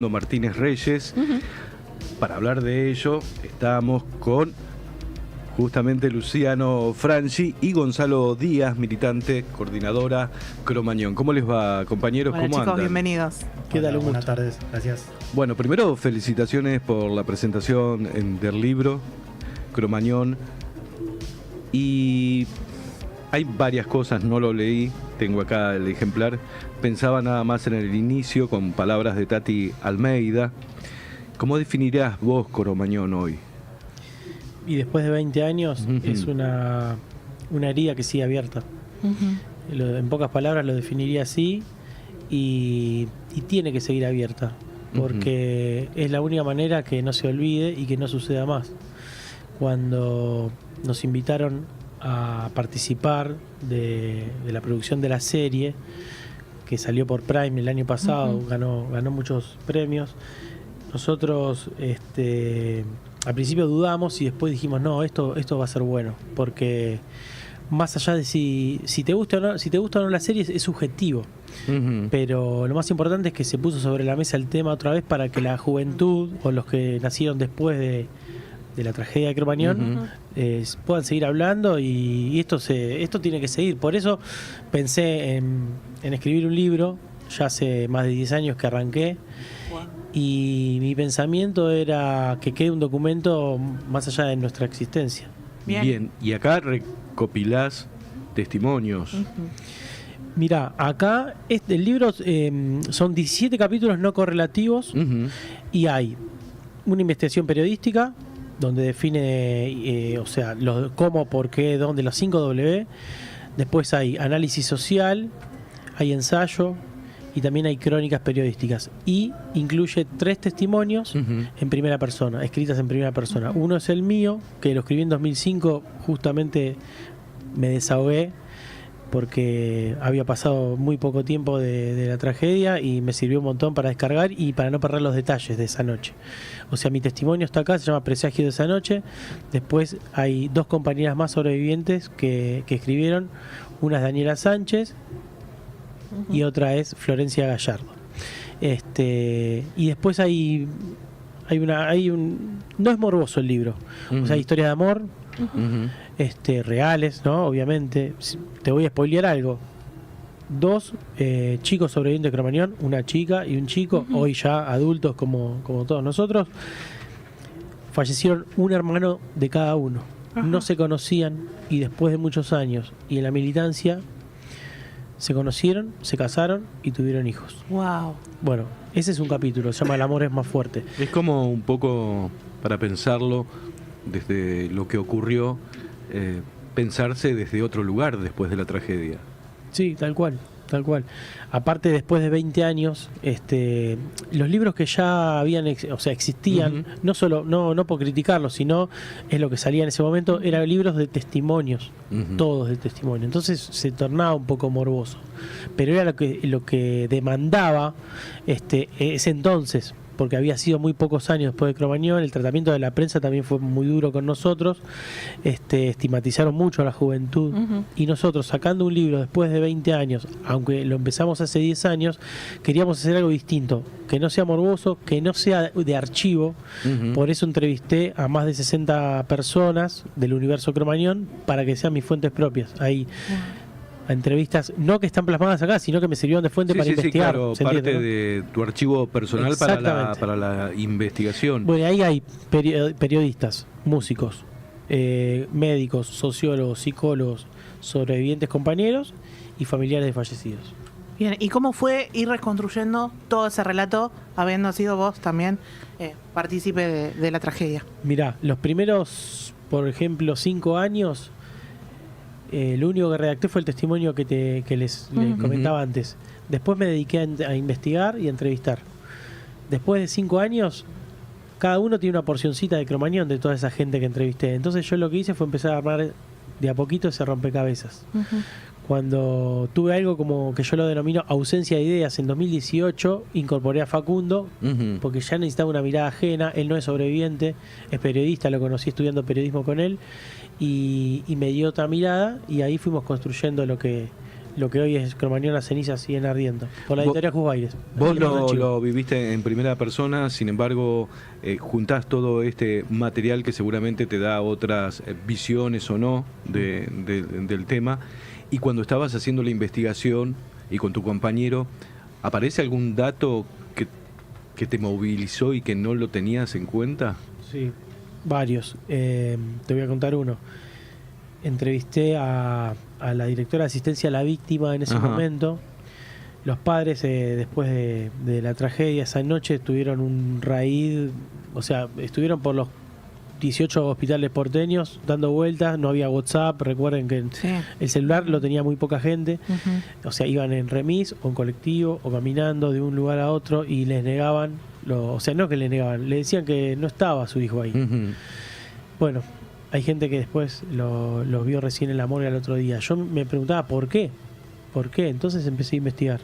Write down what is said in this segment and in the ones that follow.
Martínez Reyes. Para hablar de ello estamos con justamente Luciano Franchi y Gonzalo Díaz, militante, coordinadora Cromañón. ¿Cómo les va, compañeros? Hola, ¿Cómo chicos, andan? bienvenidos. ¿Qué tal? Buenas tardes, gracias. Bueno, primero felicitaciones por la presentación del libro Cromañón. Y hay varias cosas, no lo leí, tengo acá el ejemplar. Pensaba nada más en el inicio con palabras de Tati Almeida. ¿Cómo definirás vos Cromañón hoy? Y después de 20 años es una herida que sigue abierta. En pocas palabras lo definiría así y tiene que seguir abierta porque es la única manera que no se olvide y que no suceda más. Cuando nos invitaron a participar de la producción de la serie que salió por Prime el año pasado, ganó muchos premios. Nosotros al principio dudamos y después dijimos no, esto va a ser bueno, porque más allá de si te gusta o no la serie es subjetivo, pero lo más importante es que se puso sobre la mesa el tema otra vez para que la juventud o los que nacieron después de la tragedia de Cromañón puedan seguir hablando y esto tiene que seguir. Por eso pensé en escribir un libro, ya hace más de 10 años que arranqué. Y mi pensamiento era que quede un documento más allá de nuestra existencia. Bien, y acá recopilás testimonios. Mirá, acá el libro son 17 capítulos no correlativos y hay una investigación periodística donde define, cómo, por qué, dónde, los 5 W. Después hay análisis social, hay ensayo, y también hay crónicas periodísticas y incluye 3 testimonios en primera persona, escritas en primera persona. Uno es el mío, que lo escribí en 2005, justamente me desahogué porque había pasado muy poco tiempo de la tragedia y me sirvió un montón para descargar y para no perder los detalles de esa noche. O sea, mi testimonio está acá, se llama Presagio de esa noche. Después hay 2 compañeras más sobrevivientes que escribieron, una es Daniela Sánchez y otra es Florencia Gallardo. Y después no es morboso el libro, o sea, hay historias de amor, reales, ¿no? Obviamente. Te voy a spoilear algo. 2 chicos sobrevivientes de Cromañón, una chica y un chico, hoy ya adultos como todos nosotros, fallecieron un hermano de cada uno. No se conocían y después de muchos años y en la militancia se conocieron, se casaron y tuvieron hijos. Wow. Bueno, ese es un capítulo, se llama El amor es más fuerte. Es como un poco, para pensarlo, desde lo que ocurrió, pensarse desde otro lugar después de la tragedia. Sí, tal cual. Aparte, después de 20 años, los libros que ya existían, no por criticarlos, sino es lo que salía en ese momento, eran libros de testimonios, todos de testimonio. Entonces se tornaba un poco morboso. Pero era lo que demandaba ese entonces, porque había sido muy pocos años después de Cromañón. El tratamiento de la prensa también fue muy duro con nosotros, estigmatizaron mucho a la juventud, y nosotros, sacando un libro después de 20 años, aunque lo empezamos hace 10 años, queríamos hacer algo distinto, que no sea morboso, que no sea de archivo. Por eso entrevisté a más de 60 personas del universo Cromañón para que sean mis fuentes propias. Hay entrevistas no que están plasmadas acá, sino que me sirvieron de fuente para investigar. Claro, parte de tu archivo personal para la investigación. Bueno, ahí hay periodistas, músicos, médicos, sociólogos, psicólogos, sobrevivientes, compañeros y familiares de fallecidos. Bien, ¿y cómo fue ir reconstruyendo todo ese relato, habiendo sido vos también partícipe de la tragedia? Mirá, los primeros, por ejemplo, 5 años... lo único que redacté fue el testimonio que les comentaba antes. Después me dediqué a investigar y a entrevistar. Después de 5 años, cada uno tiene una porcioncita de Cromañón de toda esa gente que entrevisté. Entonces yo lo que hice fue empezar a armar de a poquito ese rompecabezas. Cuando tuve algo como que yo lo denomino ausencia de ideas en 2018, incorporé a Facundo, porque ya necesitaba una mirada ajena. Él no es sobreviviente, es periodista, lo conocí estudiando periodismo con él, y me dio otra mirada, y ahí fuimos construyendo lo que lo que hoy es Cromañón, las cenizas siguen ardiendo. Por la Vos- editorial Jusbaires. Vos Aquí en el archivo. lo viviste en primera persona, sin embargo, juntás todo este material que seguramente te da otras visiones o no del tema. Y cuando estabas haciendo la investigación y con tu compañero, ¿aparece algún dato que te movilizó y que no lo tenías en cuenta? Sí, varios. Te voy a contar uno. Entrevisté a la directora de asistencia a la víctima en ese Ajá. momento. Los padres, después de la tragedia esa noche, tuvieron un raíz, o sea, estuvieron por los 18 hospitales porteños dando vueltas, no había WhatsApp, recuerden que Sí. el celular lo tenía muy poca gente, Ujú. o sea, iban en remis o en colectivo o caminando de un lugar a otro y les negaban, o sea, no que les negaban, le decían que no estaba su hijo ahí. Ujú. Bueno, hay gente que después los vio recién en la morgue al otro día. Yo me preguntaba ¿por qué? ¿Por qué? Entonces empecé a investigar.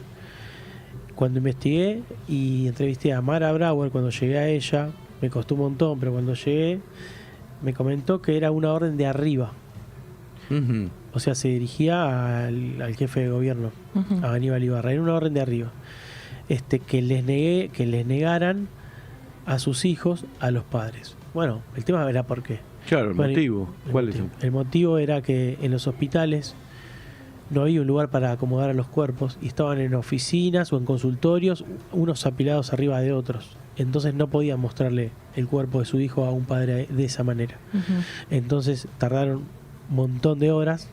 Cuando investigué y entrevisté a Mara Brauer, cuando llegué a ella, me costó un montón, pero cuando llegué me comentó que era una orden de arriba. Ujú. O sea, se dirigía al jefe de gobierno, Ujú. a Aníbal Ibarra. Era una orden de arriba. Que les negaran a sus hijos a los padres. Bueno, el tema era por qué. Claro, el Bueno, motivo. ¿Cuál es? El motivo era que en los hospitales no había un lugar para acomodar a los cuerpos y estaban en oficinas o en consultorios, unos apilados arriba de otros. Entonces no podían mostrarle el cuerpo de su hijo a un padre de esa manera. Ujú. Entonces tardaron un montón de horas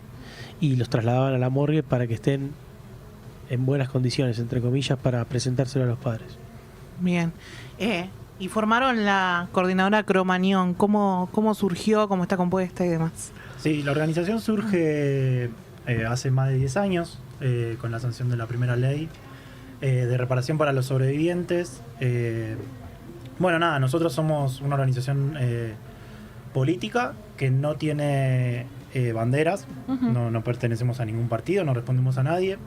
y los trasladaban a la morgue para que estén en buenas condiciones, entre comillas, para presentárselo a los padres. Bien. Y formaron la coordinadora Cromañón. ¿Cómo surgió? ¿Cómo está compuesta y demás? Sí, la organización surge hace más de 10 años con la sanción de la primera ley de reparación para los sobrevivientes. Bueno, nada, nosotros somos una organización política que no tiene banderas, Ujú. no pertenecemos a ningún partido, no respondemos a nadie.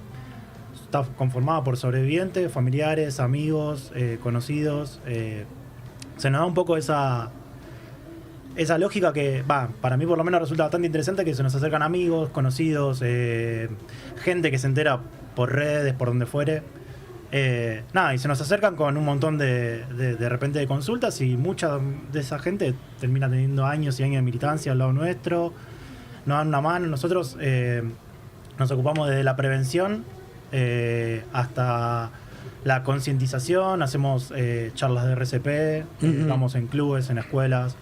Está conformada por sobrevivientes, familiares, amigos, conocidos. Se nos da un poco esa lógica que, para mí por lo menos resulta bastante interesante, que se nos acercan amigos, conocidos, gente que se entera por redes, por donde fuere. Y se nos acercan con un montón de repente de consultas, y mucha de esa gente termina teniendo años y años de militancia al lado nuestro, nos dan una mano. Nosotros nos ocupamos desde la prevención hasta la concientización, hacemos charlas de RCP, Ujú. estamos en clubes, en escuelas.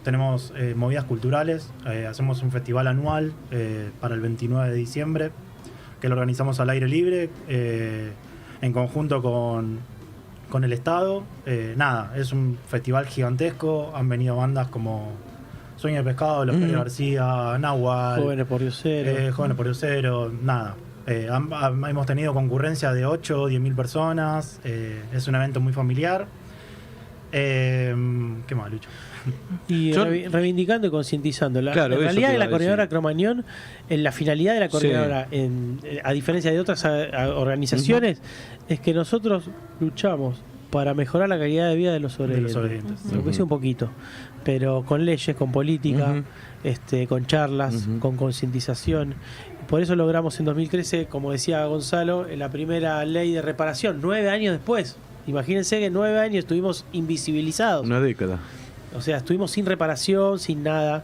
Tenemos movidas culturales, hacemos un festival anual para el 29 de diciembre, que lo organizamos al aire libre, en conjunto con el Estado. Es un festival gigantesco, han venido bandas como Sueño de Pescado, Los Pérez Ujú. García, Nahual, Jóvenes por Diosero. Jóvenes por Diosero, hemos tenido concurrencia de 8 o 10 mil personas, es un evento muy familiar. ¿Qué más, Lucho? Y Yo- reivindicando y concientizando. Claro, En eso realidad, te de iba la a coordinadora decir. Cromañón, en la finalidad de la coordinadora, a diferencia de otras organizaciones, es que nosotros luchamos para mejorar la calidad de vida de los sobrevivientes. sobrevivientes. Lo que hice un poquito, pero con leyes, con política, con charlas, Ujú. con concientización. Por eso logramos en 2013, como decía Gonzalo, la primera ley de reparación, 9 años después. Imagínense que en 9 años estuvimos invisibilizados. Una década. O sea, estuvimos sin reparación, sin nada.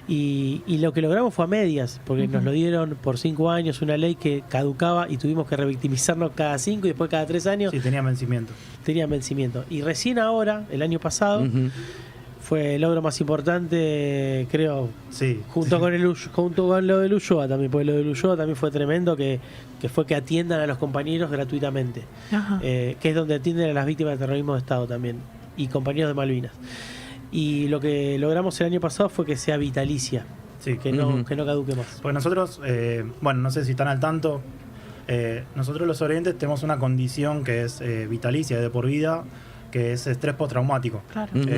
Y lo que logramos fue a medias, porque nos lo dieron por 5 años, una ley que caducaba y tuvimos que revictimizarnos cada 5 y después cada 3 años Sí, tenía vencimiento. tenía vencimiento. Y recién ahora, el año pasado, Ujú. fue el logro más importante, creo, Sí. junto con lo del Ulloa también, porque lo del Ulloa también fue tremendo, que fue que atiendan a los compañeros gratuitamente, Ajá. que es donde atienden a las víctimas de terrorismo de Estado también, y compañeros de Malvinas. Y lo que logramos el año pasado fue que sea vitalicia, Sí. que Ujú. no caduque más. Porque nosotros, no sé si están al tanto, nosotros los sobrevivientes tenemos una condición que es vitalicia, de por vida, que es estrés postraumático. Claro. Ujú.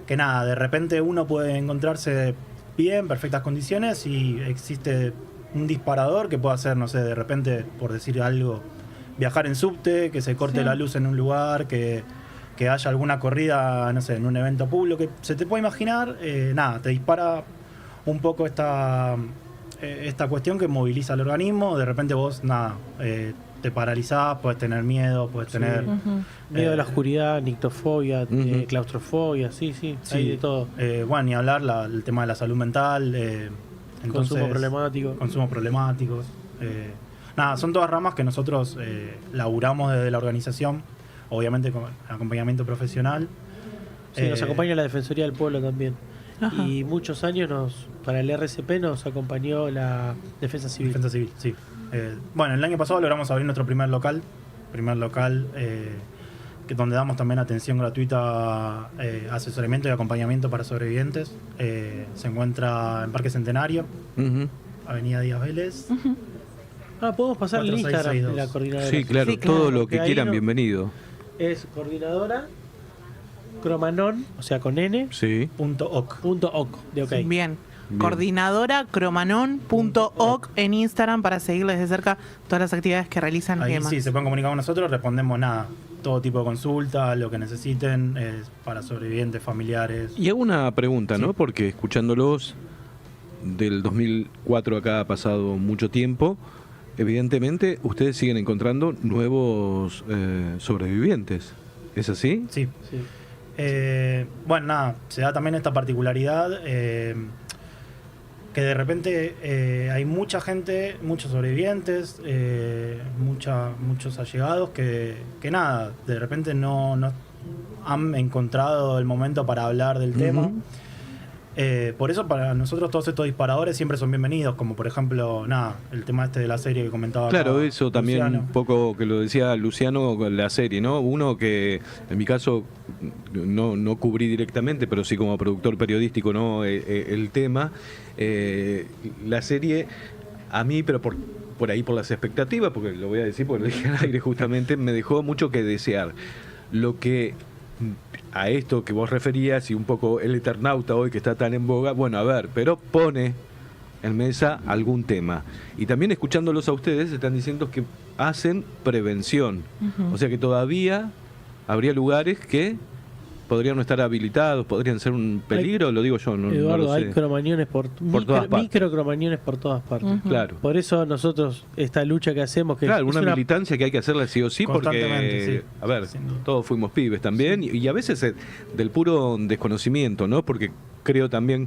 Que nada, de repente uno puede encontrarse bien, perfectas condiciones, y existe un disparador que puede hacer, no sé, de repente, por decir algo, viajar en subte, que se corte Sí. la luz en un lugar, que haya alguna corrida, no sé, en un evento público, que se te puede imaginar, te dispara un poco esta esta cuestión que moviliza al organismo. De repente vos, te paralizás, puedes tener miedo, puedes tener... Miedo a la oscuridad, nictofobia, claustrofobia, sí, hay de todo. Bueno, ni hablar el tema de la salud mental. Consumo problemático. Consumos problemáticos. Son todas ramas que nosotros laburamos desde la organización, obviamente con acompañamiento profesional. Sí, nos acompaña la Defensoría del Pueblo también. Ajá. Y muchos años para el RCP nos acompañó la Defensa Civil. Defensa Civil, sí. Bueno, el año pasado logramos abrir nuestro primer local donde damos también atención gratuita, asesoramiento y acompañamiento para sobrevivientes. Se encuentra en Parque Centenario, Avenida Díaz Vélez. Podemos pasar el Instagram 4662. de la coordinadora. Sí, claro, Sí, claro, todo lo que porque ahí quieran, no- bienvenido. Es coordinadora Cromanon, o sea, con n, Sí. .oc. .oc, de ok. Bien. Bien. Coordinadora cromanon.oc en Instagram para seguirles de cerca todas las actividades que realizan y Ahí demás. sí, se pueden comunicar con nosotros, respondemos todo tipo de consulta, lo que necesiten, para sobrevivientes, familiares. Y hago una pregunta, ¿no? Sí. Porque escuchándolos del 2004 acá ha pasado mucho tiempo. Evidentemente, ustedes siguen encontrando nuevos sobrevivientes. ¿Es así? Sí. Sí. Se da también esta particularidad que de repente hay mucha gente, muchos sobrevivientes, muchos allegados que de repente no han encontrado el momento para hablar del tema. Por eso para nosotros todos estos disparadores siempre son bienvenidos, como por ejemplo, el tema de la serie que comentaba Claro, acá eso también Luciano. un poco que lo decía Luciano con la serie, ¿no? Uno que en mi caso no cubrí directamente, pero sí como productor periodístico, ¿no? El tema. La serie, a mí, pero por ahí por las expectativas, porque lo voy a decir porque lo dije al aire justamente, me dejó mucho que desear. Lo que a esto que vos referías y un poco el Eternauta hoy que está tan en boga, bueno, a ver, pero pone en mesa algún tema. Y también escuchándolos a ustedes están diciendo que hacen prevención. O sea que todavía habría lugares que podrían no estar habilitados, podrían ser un peligro, lo digo yo, no Eduardo, lo sé. hay cromañones por todas partes. microcromañones por todas partes. Claro. Por eso nosotros, esta lucha que hacemos, que Claro, es una militancia que hay que hacerla sí o sí, porque, Constantemente, sí. a ver, Sin duda. todos fuimos pibes también, y a veces del puro desconocimiento, ¿no? Porque creo también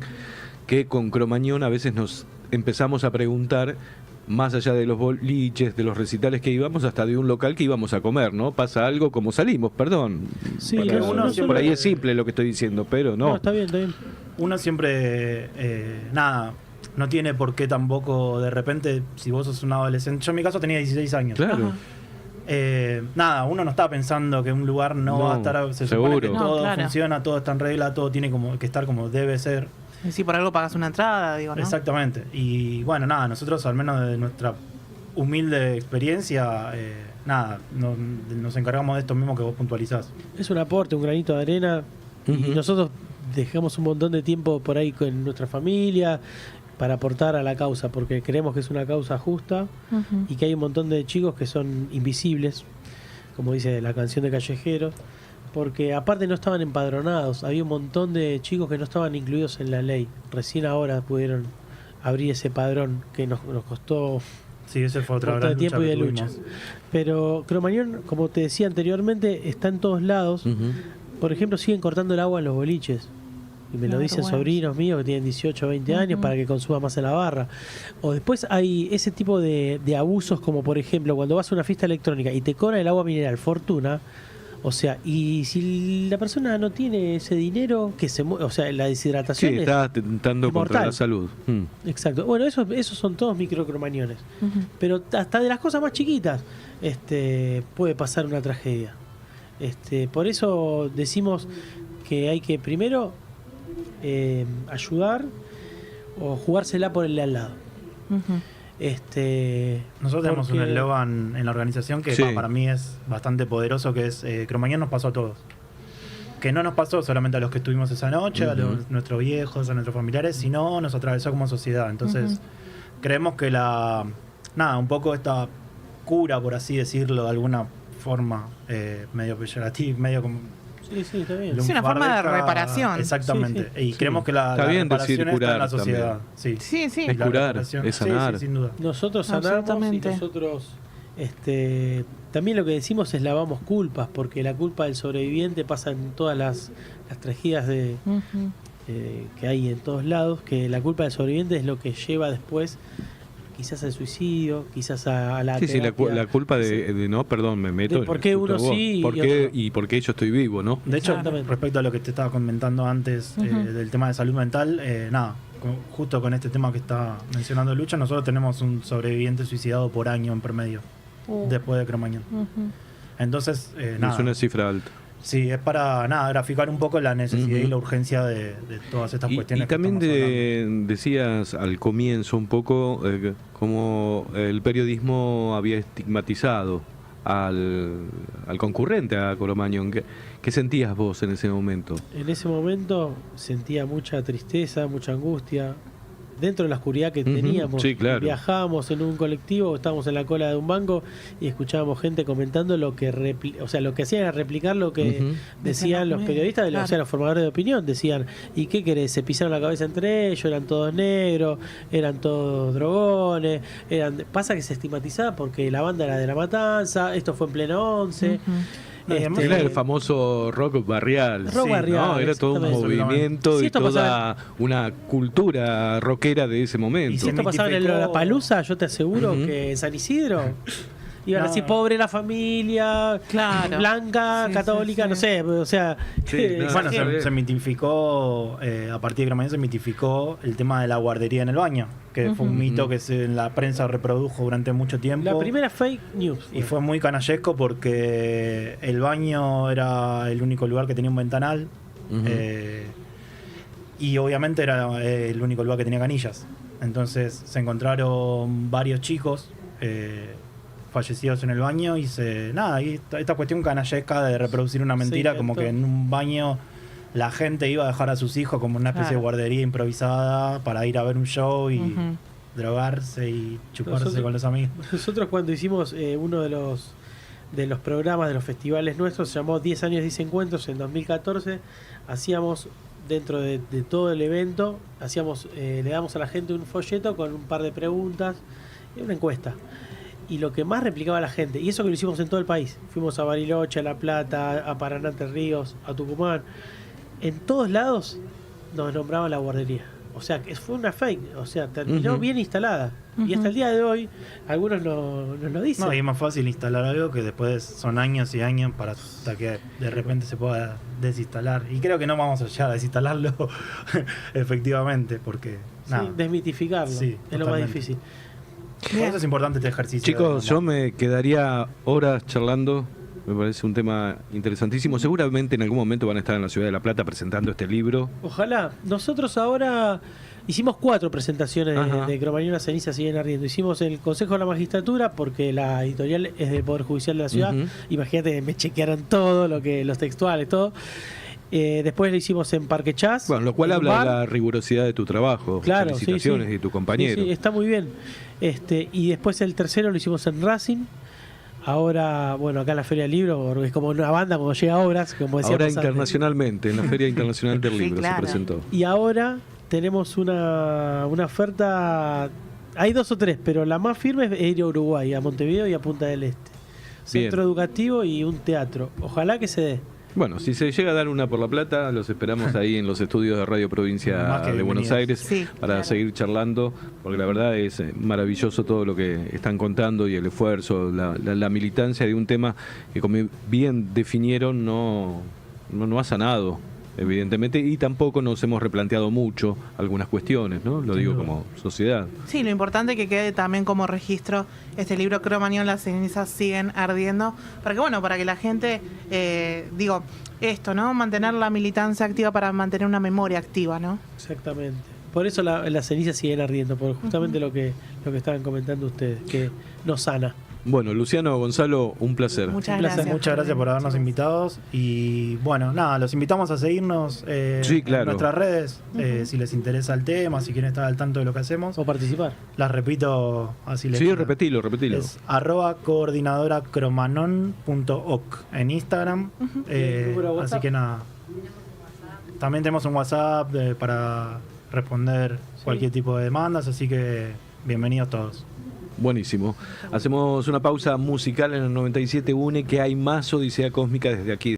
que con Cromañón a veces nos empezamos a preguntar, más allá de los boliches, de los recitales que íbamos, hasta de un local que íbamos a comer, ¿no? Pasa algo como salimos, perdón. Sí, Para- uno por siempre- ahí es simple lo que estoy diciendo, pero no. No, está bien, está bien. Uno siempre, no tiene por qué tampoco de repente, si vos sos un adolescente, yo en mi caso tenía 16 años. Claro. Uno no está pensando que un lugar no va a estar, se supone seguro. que No, todo claro. funciona, todo está en regla, todo tiene que estar como debe ser. Y si por algo pagas una entrada, digo, ¿no? Exactamente. Y bueno, nosotros al menos de nuestra humilde experiencia, nos encargamos de esto mismo que vos puntualizás. Es un aporte, un granito de arena. Y Ujú. nosotros dejamos un montón de tiempo por ahí con nuestra familia para aportar a la causa, porque creemos que es una causa justa Ujú. y que hay un montón de chicos que son invisibles, como dice la canción de Callejeros, porque aparte no estaban empadronados, había un montón de chicos que no estaban incluidos en la ley. Recién ahora pudieron abrir ese padrón que nos costó Sí, ese fue otra un montón de gran tiempo y lucha de que lucha. tuvimos. Pero Cromañón, como te decía anteriormente, está en todos lados. Ujú. Por ejemplo, siguen cortando el agua en los boliches. Y me lo Claro, dicen bueno. sobrinos míos que tienen 18 o 20 años para que consuma más en la barra. O después hay ese tipo de abusos como por ejemplo cuando vas a una fiesta electrónica y te cobran el agua mineral Fortuna. O sea, y si la persona no tiene ese dinero, que o sea, la deshidratación Sí, es... está atentando contra mortal. la salud. Exacto. Bueno, esos son todos microcromañones. Ujú. Pero hasta de las cosas más chiquitas puede pasar una tragedia. Por eso decimos que hay que primero ayudar o jugársela por el de al lado. Ujú. Nosotros tenemos un porque- eslogan en la organización que Sí. para mí es bastante poderoso, que es Cromañón nos pasó a todos. Que no nos pasó solamente a los que estuvimos esa noche, a nuestros viejos, a nuestros familiares, sino nos atravesó como sociedad. Entonces, creemos que un poco esta cura, por así decirlo, de alguna forma, medio peyorativa, medio como Sí, sí, está bien. Es una forma de Lumbardeja, reparación. Exactamente. Sí, sí. Y creemos que la Está bien decir reparación está en curar la sociedad. también. Sí. Sí, sí. Es La curar, reparación. es sanar. Sí, sin duda. Nosotros sanamos y Absolutamente. nosotros también lo que decimos es lavamos culpas, porque la culpa del sobreviviente pasa en todas las tragedias Ujú. que hay en todos lados, que la culpa del sobreviviente es lo que lleva después quizás al suicidio, quizás a la Sí, sí, terapia. la culpa de no, perdón, me meto. De por qué justo uno vos. sí y ¿Por qué, otro? y por qué yo estoy vivo, ¿no? De hecho, Exactamente. respecto a lo que te estaba comentando antes del tema de salud mental, justo con este tema que está mencionando Lucha, nosotros tenemos un sobreviviente suicidado por año en promedio, después de Cromañón. Ujú. Entonces, Es una cifra alta. sí, es para graficar un poco la necesidad Ujú. y la urgencia de todas estas Y cuestiones. también que estamos hablando. decías al comienzo un poco cómo el periodismo había estigmatizado al concurrente, a Cromañón. ¿Qué sentías vos en ese momento? En ese momento sentía mucha tristeza, mucha angustia. Dentro de la oscuridad que Ujú, teníamos, sí, claro. viajábamos en un colectivo, estábamos en la cola de un banco y escuchábamos gente comentando lo que lo que hacían era replicar lo que Ujú. decían los periodistas, Claro. o sea, los formadores de opinión. Decían, ¿y qué querés? Se pisaron la cabeza entre ellos, eran todos negros, eran todos drogones. Pasa que se estigmatizaba porque la banda era de La Matanza, esto fue en pleno 11. Ujú. Era el famoso rock barrial. Rock Sí, barrial, ¿no? Era todo un exactamente. movimiento Sí, y esto toda una cultura rockera de ese momento. Y Si esto pasaba en el mitificó- Lollapalooza, yo te aseguro Ujú. que en San Isidro iban No. así, pobre la familia, Claro. blanca, Sí, católica, sí, no sí. sé, o sea, Sí, no, Bueno, sí. se mitificó, a partir de Cromañón se mitificó el tema de la guardería en el baño, que fue un Ujú. mito que en la prensa reprodujo durante mucho tiempo. la primera fake news. Y fue muy canallesco porque el baño era el único lugar que tenía un ventanal. Ujú. Y obviamente era el único lugar que tenía canillas. Entonces se encontraron varios chicos fallecidos en el baño y y esta cuestión canallesca de reproducir una mentira, Sí, como que en un baño la gente iba a dejar a sus hijos como una especie Claro. de guardería improvisada para ir a ver un show y Ujú. drogarse y chuparse Nosotros- con los amigos. Nosotros cuando hicimos uno de los programas de los festivales nuestros, se llamó 10 años 10 encuentros en 2014, hacíamos dentro de todo el evento, le damos a la gente un folleto con un par de preguntas y una encuesta. Y lo que más replicaba la gente, y eso que lo hicimos en todo el país, fuimos a Bariloche, a La Plata, a Paraná, Entre Ríos, a Tucumán, en todos lados nos nombraban la guardería. O sea, que fue una fake, o sea, terminó Ujú. bien instalada. Y hasta el día de hoy, algunos nos lo dicen. No, y es más fácil instalar algo que después son años y años para hasta que de repente se pueda desinstalar. Y creo que no vamos a llegar a desinstalarlo efectivamente, porque Sí, nada. desmitificarlo Sí, es lo más totalmente. difícil. Por eso es importante este ejercicio. Chicos, de yo me quedaría horas charlando. Me parece un tema interesantísimo. Seguramente en algún momento van a estar en la ciudad de La Plata presentando este libro. Ojalá. Nosotros ahora hicimos 4 presentaciones Ajá. de Cromañón, las cenizas siguen ardiendo. Hicimos el Consejo de la Magistratura porque la editorial es del Poder Judicial de la ciudad. Ujú. Imagínate, me chequearon todo, los textuales, todo. Después lo hicimos en Parque Chas. Bueno, lo cual en un habla de bar. la rigurosidad de tu trabajo. Claro, Felicitaciones sí, sí. de tu compañero. Sí, sí, está muy bien. Y después el tercero lo hicimos en Racing. Ahora, bueno, acá en la Feria del Libro, porque es como una banda cuando llega a obras, como decíamos Ahora antes. internacionalmente, en la Feria Internacional del Sí, Libro claro. se presentó. Y ahora tenemos una oferta. Hay 2 o 3, pero la más firme es ir a Uruguay, a Montevideo y a Punta del Este. Centro educativo y un teatro. Ojalá que se dé. Bueno, si se llega a dar una por La Plata, los esperamos ahí en los estudios de Radio Provincia Más que de Buenos bienvenidos. Aires Sí, para claro. seguir charlando, porque la verdad es maravilloso todo lo que están contando y el esfuerzo, la militancia de un tema que, como bien definieron, no ha sanado, evidentemente, y tampoco nos hemos replanteado mucho algunas cuestiones, ¿no? Lo digo como sociedad. Sí, lo importante es que quede también como registro este libro Cromañón, las cenizas siguen ardiendo, para que la gente, esto, ¿no? Mantener la militancia activa para mantener una memoria activa, ¿no? Exactamente. Por eso las cenizas siguen ardiendo, por justamente lo que estaban comentando ustedes, que nos sana. Bueno, Luciano, Gonzalo, un placer. Muchas Un placer. gracias. Muchas gracias por habernos invitado. Y bueno, nada, los invitamos a seguirnos Sí, claro. en nuestras redes, si les interesa el tema, si quieren estar al tanto de lo que hacemos. O participar. Las repito así les Sí, queda. repetilo. Es @coordinadoracromanon.oc en Instagram. Número de Así WhatsApp. que nada. También tenemos un WhatsApp para responder cualquier tipo de demandas, así que bienvenidos todos. Buenísimo. Hacemos una pausa musical en el 97 UNE, que hay más Odisea Cósmica desde aquí.